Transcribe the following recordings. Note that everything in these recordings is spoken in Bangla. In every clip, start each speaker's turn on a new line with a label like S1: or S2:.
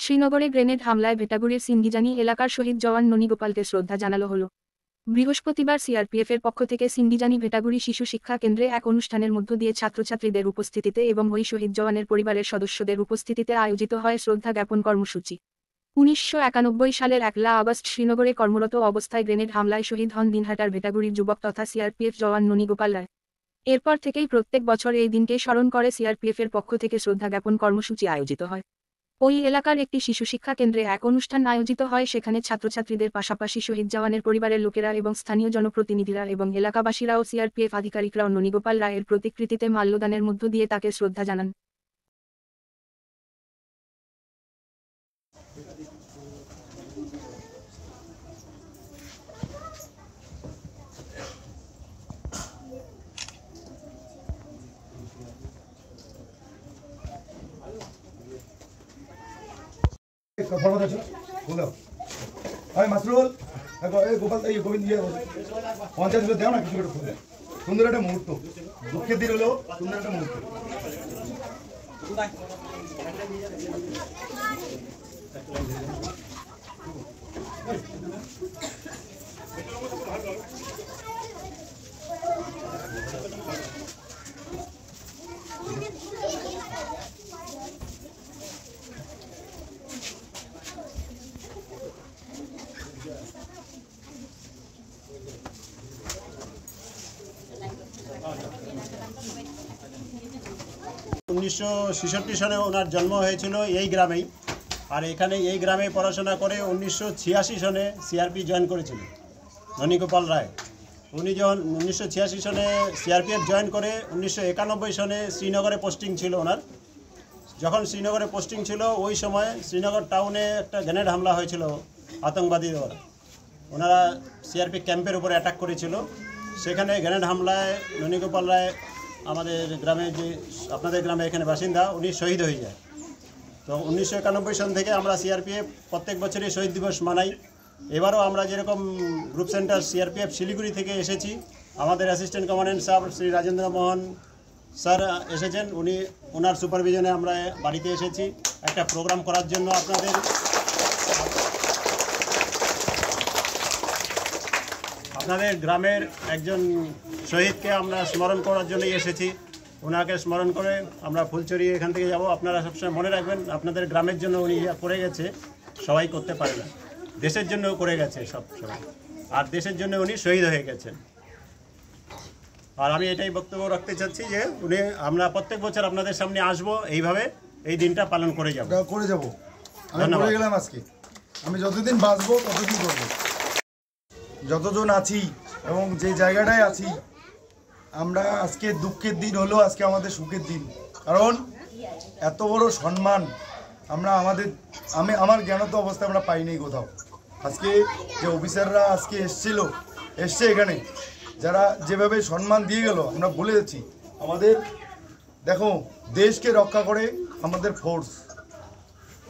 S1: শ্রীনগরে গ্রেনেড হামলায় ভেটাগুড়ির সিন্ডিজানি এলাকার শহীদ জওয়ান ননীগোপালকে শ্রদ্ধা জানানো হলো। বৃহস্পতিবার সিআরপিএফের পক্ষ থেকে সিন্ডিজানি ভেটাগুড়ি শিশু শিক্ষা কেন্দ্রে এক অনুষ্ঠানের মধ্য দিয়ে ছাত্রছাত্রীদের উপস্থিতিতে এবং ওই শহীদ জওয়ানের পরিবারের সদস্যদের উপস্থিতিতে আয়োজিত হয় শ্রদ্ধা জ্ঞাপন কর্মসূচি। 1991 সালের 1 আগস্ট শ্রীনগরে কর্মরত অবস্থায় গ্রেনেড হামলায় শহীদ হন দিনহাটার ভেটাগুড়ির যুবক তথা সিআরপিএফ জওয়ান ননীগোপাল রায়। এরপর থেকেই প্রত্যেক বছর এই দিনকে স্মরণ করে সিআরপিএফের পক্ষ থেকে শ্রদ্ধা জ্ঞাপন কর্মসূচি আয়োজিত হয়। ওই এলাকার একটি শিশু শিক্ষা কেন্দ্রে এক অনুষ্ঠান আয়োজিত হয়, সেখানে ছাত্রছাত্রীদের পাশাপাশি শহীদ জওয়ানের পরিবারের লোকেরা এবং স্থানীয় জনপ্রতিনিধিরা এবং এলাকাবাসীরা ও সিআরপিএফ আধিকারিকরাও ননীগোপাল রায়ের প্রতিকৃতিতে মাল্যদানের মধ্য দিয়ে তাকে শ্রদ্ধা জানান।
S2: মাসরুল গোপাল গোবিন্দ পঞ্চায়েত দেও না কিছু সুন্দর একটা মুহূর্ত, দুঃখের দিন হলেও সুন্দর একটা মুহূর্ত।
S3: উনিশশো 1966 সালে ওনার জন্ম হয়েছিল এই গ্রামেই, আর এখানে এই গ্রামে পড়াশোনা করে 1986 সনে সিআরপি জয়েন করেছিলেন ননীগোপাল রায়। উনি যখন 1986 সনে সিআরপিএফ জয়েন করে 1991 সনে শ্রীনগরে পোস্টিং ছিল ওনার। যখন শ্রীনগরে পোস্টিং ছিল ওই সময় শ্রীনগর টাউনে একটা গ্রেনেড হামলা হয়েছিল আতঙ্কবাদী দ্বারা। ওনারা সিআরপি ক্যাম্পের উপরে অ্যাটাক করেছিল, সেখানে গ্রেনেড হামলায় ননীগোপাল রায় আমাদের গ্রামে যে আপনাদের গ্রামে এখানে বাসিন্দা উনি শহীদ হয়ে যায়। তো 1991 সন থেকে আমরা সিআরপিএফ প্রত্যেক বছরই শহীদ দিবস মানাই। এবারও আমরা যেরকম গ্রুপ সেন্টার সিআরপিএফ শিলিগুড়ি থেকে এসেছি, আমাদের অ্যাসিস্ট্যান্ট কমান্ডেন্ট সাহেব শ্রী রাজেন্দ্র মোহন স্যার এসেছেন, ওনার সুপারভিশনে আমরা বাড়িতে এসেছি একটা প্রোগ্রাম করার জন্য। আপনাদের গ্রামের একজন শহীদকে আমরা স্মরণ করার জন্যই এসেছি। ওনাকে স্মরণ করে আমরা ফুলচুরি এখান থেকে যাব। আপনারা সবসময় মনে রাখবেন, আপনাদের গ্রামের জন্য উনি করে গেছে, সবাই করতে পারে না, দেশের জন্য করে গেছে সব সময়, আর দেশের জন্য উনি শহীদ হয়ে গেছেন। আর আমি এটাই বক্তব্য রাখতে চাচ্ছি যে আমরা প্রত্যেক বছর আপনাদের সামনে আসব, এইভাবে এই দিনটা পালন করে যাব।
S2: আমি গেলাম আজকে, আমি যতদিন বাঁচবো ততদিন করব। যতজন আছি এবং যে জায়গাটায় আছি আমরা, আজকে দুঃখের দিন হলো, আজকে আমাদের সুখের দিন। কারণ এত বড় সম্মান আমার জ্ঞানত অবস্থায় আমরা পাইনি কোথাও। আজকে যে অফিসাররা আজকে এসছে এখানে, যারা যেভাবে সম্মান দিয়ে গেল, আমরা বলে যাচ্ছি আমাদের দেখো দেশকে রক্ষা করে আমাদের ফোর্স,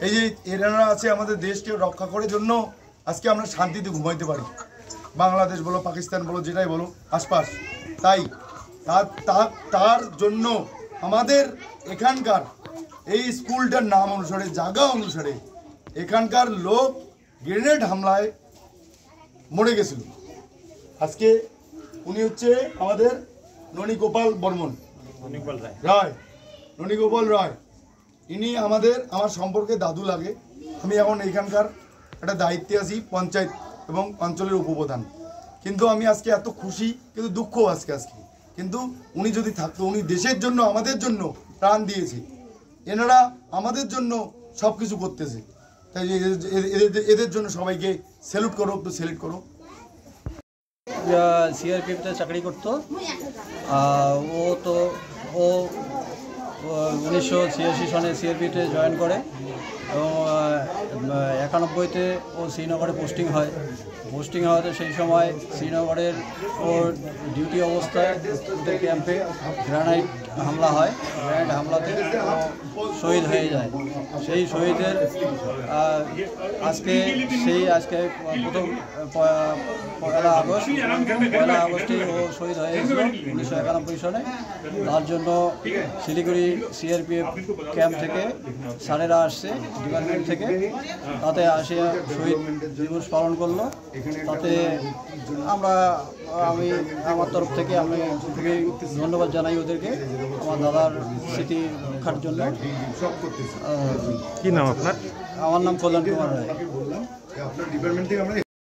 S2: এই যে এনারা আছে আমাদের দেশকে রক্ষা করার জন্য আজকে আমরা শান্তিতে ঘুমাইতে পারি। বাংলাদেশ বলো, পাকিস্তান বলো, যেটাই বলো আশপাশ, তাই তার জন্য আমাদের এখানকার এই স্কুলটার নাম অনুসারে, জায়গা অনুসারে এখানকার লোক গ্রেনেড হামলায় মরে গেছিল। আজকে উনি হচ্ছে আমাদের ননীগোপাল রায়। ইনি আমার সম্পর্কে দাদু লাগে। আমি এখন এইখানকার একটা দায়িত্বে আছি, পঞ্চায়েত এবং অঞ্চলের উপপ্রধান। কিন্তু আমি আজকে এত খুশি, কিন্তু দুঃখ আজকে কিন্তু উনি যদি থাকতো, উনি দেশের জন্য আমাদের জন্য প্রাণ দিয়েছে, এনারা আমাদের জন্য সব কিছু করতেছে, তাই এদের জন্য সবাইকে স্যালুট করো, একটু স্যালুট করো।
S4: সিআরপিএফতে চাকরি করতো, ও 1986 সনে সিআরপিএফতে জয়েন করে এবং 91-তে ও শ্রীনগরে পোস্টিং হওয়াতে সেই সময় শ্রীনগরের ওর ডিউটি অবস্থায় ওদের ক্যাম্পে গ্রানাইট হামলা হয়, গ্রেনেড হামলাতে শহীদ হয়ে যায়। সেই শহীদের আজকে প্রথম পয়লা আগস্টে ও শহীদ হয়েছিল 1991 সনে। তার জন্য শিলিগুড়ি সিআরপিএফ ক্যাম্প থেকে স্যারেরা আসছে ডিপার্টমেন্ট থেকে, তাতে আসে শহীদ দিবস পালন করলো। তাতে আমি আমার তরফ থেকে আমি খুবই ধন্যবাদ জানাই ওদেরকে, আমার দাদার স্মৃতি রক্ষার জন্য।
S5: কি নাম আপনার?
S4: আমার নাম কল্যাণ কুমার রায়।
S2: আপনার ডিপার্টমেন্ট থেকে আমরা